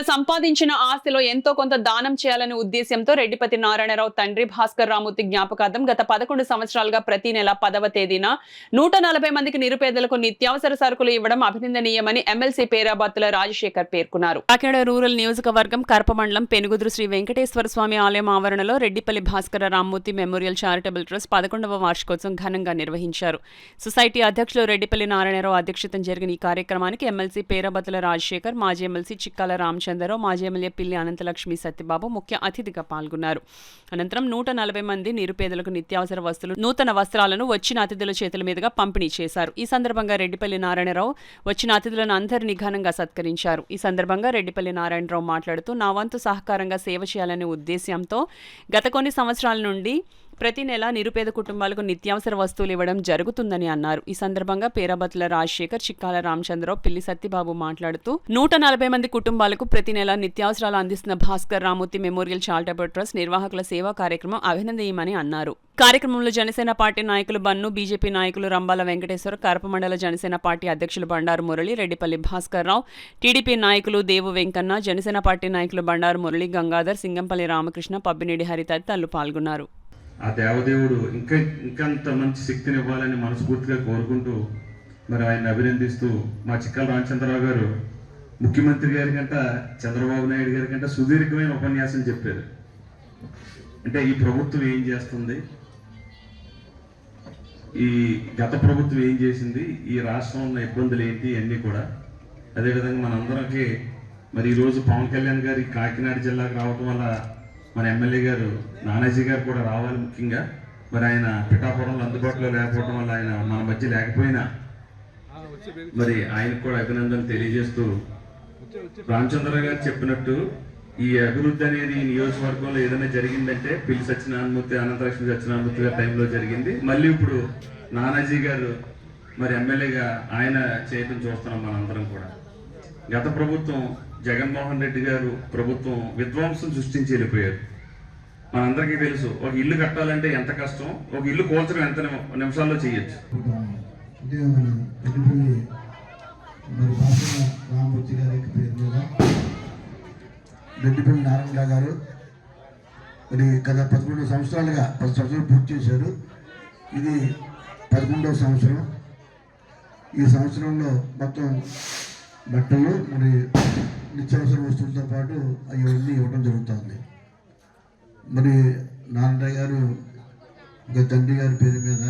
తను సంపాదించిన ఆస్తిలో ఎంతో కొంత దానం చేయాలనే ఉద్దేశ్యంతో రెడ్డిపతి నారాయణరావు తండ్రి భాస్కర్ రామూర్తి జ్ఞాపకార్థం గత 11 సంవత్సరాలుగా ప్రతి నెల 10వ తేదీన 140 మందికి నిరుపేదలకు నిత్యావసర సరుకులు ఇవ్వడం అభినందనీయమని ఎమ్మెల్సీ పేరాబత్తుల రాజశేఖర్ పేర్కొన్నారు. కాకినాడ రూరల్ నియోజకవర్గం కరప మండలం పెనుగుదురు శ్రీ వెంకటేశ్వర స్వామి ఆలయం ఆవరణలో Reddipalli Bhaskara Ramurthy memorial charitable trust 11వ వార్షికోత్సవం ఘనంగా నిర్వహించారు. సొసైటీ అధ్యక్షులు రెడ్డిపల్లి నారాయణరావు అధ్యక్షతన జరిగిన ఈ కార్యక్రమానికి ఎమ్మెల్సీ పేరాబత్తుల రాజశేఖర్, మాజీ ఎమ్మెల్సీ చిక్కాల రామచంద్రరావు, మాజీ ఎమ్మెల్యే పిల్లి అనంతలక్ష్మి సత్యబాబు ముఖ్య అతిథిగా పాల్గొన్నారు. అనంతరం 140 మంది నిరుపేదలకు నిత్యావసర వస్తువులు, నూతన వస్త్రాలను వచ్చిన అతిథుల చేతుల మీదుగా పంపిణీ చేశారు. ఈ సందర్భంగా రెడ్డిపల్లి నారాయణరావు వచ్చిన అతిథులను అందరినీ ఘనంగా సత్కరించారు. ఈ సందర్భంగా రెడ్డిపల్లి నారాయణరావు మాట్లాడుతూ, నా వంతు సహకారంగా సేవ చేయాలనే ఉద్దేశ్యంతో గత కొన్ని సంవత్సరాల నుండి ప్రతి నెల నిరుపేద కుటుంబాలకు నిత్యావసర వస్తువులు ఇవ్వడం జరుగుతుందని అన్నారు. ఈ సందర్భంగా పేరాబత్తుల రాజశేఖర్, చిక్కాల రామచంద్రరావు, పిల్లి సత్యబాబు మాట్లాడుతూ 140 మంది కుటుంబాలకు ప్రతి నెల నిత్యావసరాలు అందిస్తున్న Bhaskar Ramurthy memorial charitable trust నిర్వాహకుల సేవా కార్యక్రమం అభినందనీయమని అన్నారు. కార్యక్రమంలో జనసేన పార్టీ నాయకులు బన్ను, బీజేపీ నాయకులు రంబాల వెంకటేశ్వర, కరప మండల జనసేన పార్టీ అధ్యక్షులు బండారు మురళి, రెడ్డిపల్లి భాస్కర్ రావు, టీడీపీ నాయకులు దేవు వెంకన్న, జనసేన పార్టీ నాయకులు బండారు మురళి, గంగాధర్, సింగంపల్లి రామకృష్ణ, పబ్బినేడి హరి తదితరులు పాల్గొన్నారు. ఆ దేవదేవుడు ఇంకంత మంచి శక్తిని ఇవ్వాలని మనస్ఫూర్తిగా కోరుకుంటూ మరి ఆయన అభినందిస్తూ, మా చిక్కల రామచంద్రరావు గారు ముఖ్యమంత్రి గారి కంట, చంద్రబాబు నాయుడు గారి కంట సుదీర్ఘమైన ఉపన్యాసం చెప్పారు. అంటే ఈ ప్రభుత్వం ఏం చేస్తుంది, ఈ గత ప్రభుత్వం ఏం చేసింది, ఈ రాష్ట్రంలో ఉన్న ఇబ్బందులు ఏంటి అన్నీ కూడా. అదేవిధంగా మనందరికీ మరి ఈరోజు పవన్ కళ్యాణ్ గారి కాకినాడ జిల్లాకు రావటం వల్ల మన ఎమ్మెల్యే గారు నానాజీ గారు కూడా రావాలి. ముఖ్యంగా మరి ఆయన పిఠాపురంలో అందుబాటులో లేకపోవడం వల్ల ఆయన మన మధ్య లేకపోయినా మరి ఆయనకు కూడా అభినందనలు తెలియజేస్తూ, రామచంద్ర గారు చెప్పినట్టు ఈ అభివృద్ధి అనేది ఈ నియోజకవర్గంలో ఏదైనా జరిగిందంటే పిల్లి సత్యనారాయణమూర్తి, అనంతలక్ష్మి సత్యనారాయణమూర్తి గారి టైంలో జరిగింది. మళ్ళీ ఇప్పుడు నానాజీ గారు మరి ఎమ్మెల్యేగా ఆయన చేయడం చూస్తున్నాం మనందరం కూడా. గత ప్రభుత్వం జగన్మోహన్ రెడ్డి గారు ప్రభుత్వం విధ్వంసం సృష్టించి వెళ్ళిపోయారు. మనందరికీ తెలుసు, ఒక ఇల్లు కట్టాలంటే ఎంత కష్టం, ఒక ఇల్లు కూల్చడం ఎంత నిమిషాల్లో చేయొచ్చు. రామూర్తి గారి పేరు మీద రెడ్డిపల్లి నారాయణ గారు మరి గత 11 సంవత్సరాలుగా 10 సంవత్సరాలు పూర్తి చేశారు. ఇది 11వ సంవత్సరం. ఈ సంవత్సరంలో మొత్తం బట్టలు మరి నిత్యావసర వస్తువులతో పాటు అవన్నీ ఇవ్వడం జరుగుతుంది. మరి నారాయణ గారు ఒక తండ్రి గారి పేరు మీద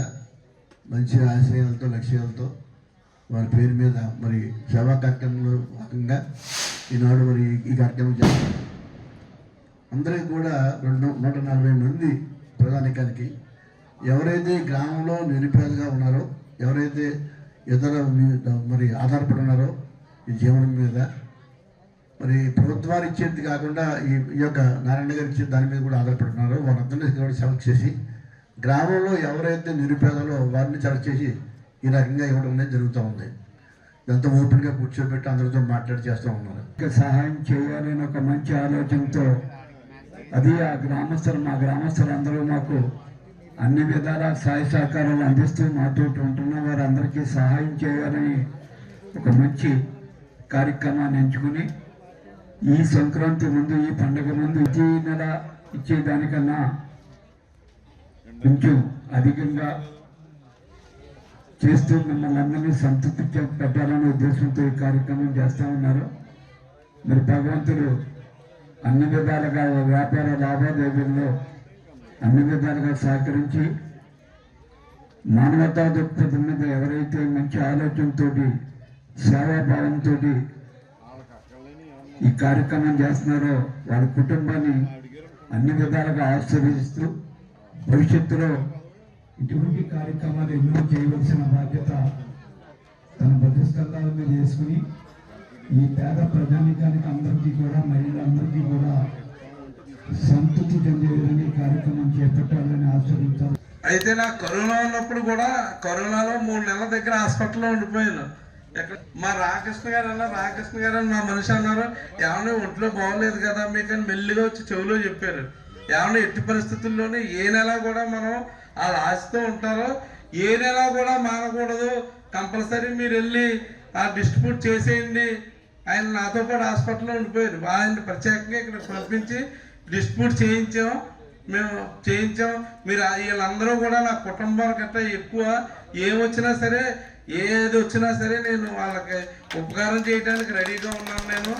మంచి ఆశయాలతో, లక్ష్యాలతో వారి పేరు మీద మరి సేవా కార్యక్రమంలో భాగంగా ఈనాడు మరి ఈ కార్యక్రమం చేస్తారు. అందరికీ కూడా 140 మంది ప్రధానికానికి ఎవరైతే గ్రామంలో నిరుపేదగా ఉన్నారో, ఎవరైతే ఇతర మరి ఆధారపడి ఉన్నారో ఈ జీవనం మీద, మరి ప్రభుత్వాలు ఇచ్చేది కాకుండా ఈ యొక్క నారాయణ గారు ఇచ్చే దాని మీద కూడా ఆధారపడుతున్నారు. వాళ్ళందరినీ కూడా సెలెక్ట్ చేసి గ్రామంలో ఎవరైతే నిరుపేదలో వారిని సెలెక్ట్ చేసి ఈ రకంగా ఇవ్వడం అనేది జరుగుతూ ఉంది. ఎంత ఓపెన్గా కూర్చోబెట్టి అందరితో మాట్లాడి చేస్తూ ఉన్నారు. సహాయం చేయాలని ఒక మంచి ఆలోచనతో అది ఆ గ్రామస్తులు అందరూ మాకు అన్ని విధాల సహాయ సహకారాలు అందిస్తూ మాతో ఉంటున్న వారందరికీ సహాయం చేయాలని ఒక మంచి కార్యక్రమాన్ని ఎంచుకుని ఈ సంక్రాంతి ముందు, ఈ పండుగ ముందు ప్రతి నెల ఇచ్చేదానికన్నా కొంచెం అధికంగా చేస్తూ మిమ్మల్ని అందరినీ సంతృప్తి పెట్టాలనే ఉద్దేశంతో ఈ కార్యక్రమం చేస్తూ ఉన్నారు. మరి భగవంతుడు అన్ని విధాలుగా వ్యాపార లావాదేవీల్లో అన్ని విధాలుగా సహకరించి మానవతా దృక్పథం మీద ఎవరైతే మంచి ఆలోచనతో, సేవాభావంతో ఈ కార్యక్రమం చేస్తున్నారో వారి కుటుంబాన్ని అన్ని విధాలుగా ఆశీర్వదిస్తూ భవిష్యత్తులో ఇటువంటి కార్యక్రమాలు ఎన్నో చేయవలసిన బాధ్యత తన బతుస్కంధాల మీద చేసుకుని ఈ పేద ప్రజానికానికి అందరికీ కూడా, మహిళలందరికీ కూడా సంతృప్తి చెందే విధంగా ఈ కార్యక్రమం చేపట్టాలని ఆశీర్వదించారు. అయితే నాకు కరోనా ఉన్నప్పుడు కూడా, కరోనాలో 3 నెలల దగ్గర హాస్పిటల్లో ఉండిపోయాను. మా రామకృష్ణ గారు మా మనిషి అన్నారు, ఏమన్నా ఒంట్లో బాగోలేదు కదా మీకు అని మెల్లిగా వచ్చి చెవిలో చెప్పారు. ఏమన్నా ఎట్టి పరిస్థితుల్లోనే ఏ నెల కూడా మనం ఆ ఆశతో ఉంటారో ఏ నెల కూడా మానకూడదు, కంపల్సరీ మీరు వెళ్ళి ఆ డిస్ట్రిబ్యూట్ చేసేయండి ఆయన నాతో పాటు హాస్పిటల్లో ఉండిపోయారు. ఆయన ప్రత్యేకంగా ఇక్కడ పంపించి డిస్ప్యూట్ చేయించాం, మేము చేయించాం. మీరు వీళ్ళందరూ కూడా నా కుటుంబాల గట్రా ఎక్కువ ఏమొచ్చినా సరే, ఏది వచ్చినా సరే నేను వాళ్ళకి ఉపకారం చేయడానికి రెడీగా ఉన్నాను. నేను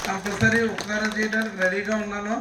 కంపల్సరీ ఉపకారం చేయడానికి రెడీగా ఉన్నాను.